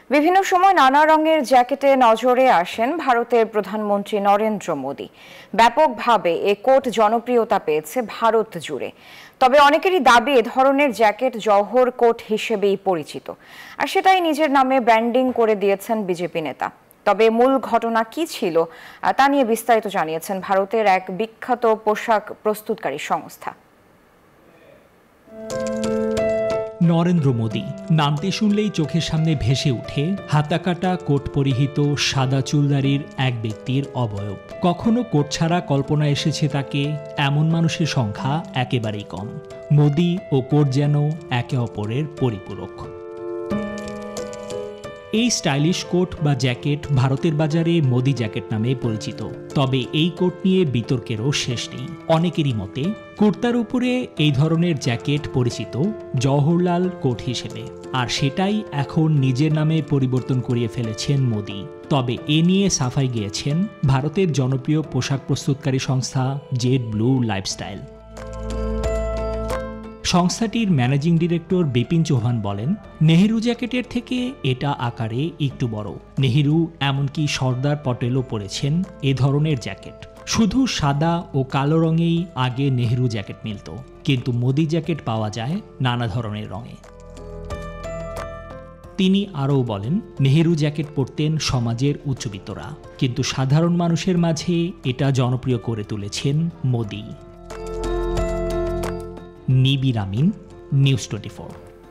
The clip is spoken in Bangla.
বিভিন্ন সময় নানা রঙের জ্যাকেটে নজরে আসেন ভারতের প্রধানমন্ত্রী নরেন্দ্র মোদী। ব্যাপকভাবে এ কোট জনপ্রিয়তা পেয়েছে ভারত জুড়ে। তবে অনেকেরই দাবি এ ধরনের জ্যাকেট জওহর কোট হিসেবেই পরিচিত, আর সেটাই নিজের নামে ব্র্যান্ডিং করে দিয়েছেন বিজেপি নেতা। তবে মূল ঘটনা কি ছিল তা নিয়ে বিস্তারিত জানিয়েছেন ভারতের এক বিখ্যাত পোশাক প্রস্তুতকারী সংস্থা। নরেন্দ্র মোদী নামটি শুনলেই চোখের সামনে ভেসে ওঠে হাতাকাটা কোট পরিহিত সাদা চুলদারির এক ব্যক্তির অবয়ব। কখনো কোট ছাড়া কল্পনা এসেছে তাকে এমন মানুষের সংখ্যা একেবারেই কম। মোদী ও কোট যেন একে অপরের পরিপূরক। এই স্টাইলিশ কোট বা জ্যাকেট ভারতের বাজারে মোদি জ্যাকেট নামে পরিচিত। তবে এই কোট নিয়ে বিতর্কেরও শেষ নেই। অনেকেরই মতে কুর্তার উপরে এই ধরনের জ্যাকেট পরিচিত জওহরলাল কোট হিসেবে, আর সেটাই এখন নিজের নামে পরিবর্তন করিয়ে ফেলেছেন মোদি। তবে এ নিয়ে সাফাই গিয়েছেন ভারতের জনপ্রিয় পোশাক প্রস্তুতকারী সংস্থা জেড ব্লু লাইফস্টাইল। সংস্থাটির ম্যানেজিং ডিরেক্টর বিপিন চৌহান বলেন, নেহেরু জ্যাকেটের থেকে এটা আকারে একটু বড়। নেহেরু এমনকি সর্দার পটেলও পরেছেন এ ধরনের জ্যাকেট। শুধু সাদা ও কালো রঙেই আগে নেহেরু জ্যাকেট মিলত, কিন্তু মোদি জ্যাকেট পাওয়া যায় নানা ধরনের রঙে। তিনি আরও বলেন, নেহেরু জ্যাকেট পরতেন সমাজের উচ্চবিত্তরা, কিন্তু সাধারণ মানুষের মাঝে এটা জনপ্রিয় করে তুলেছেন মোদি। নিবির আমিন, নিউজ 24।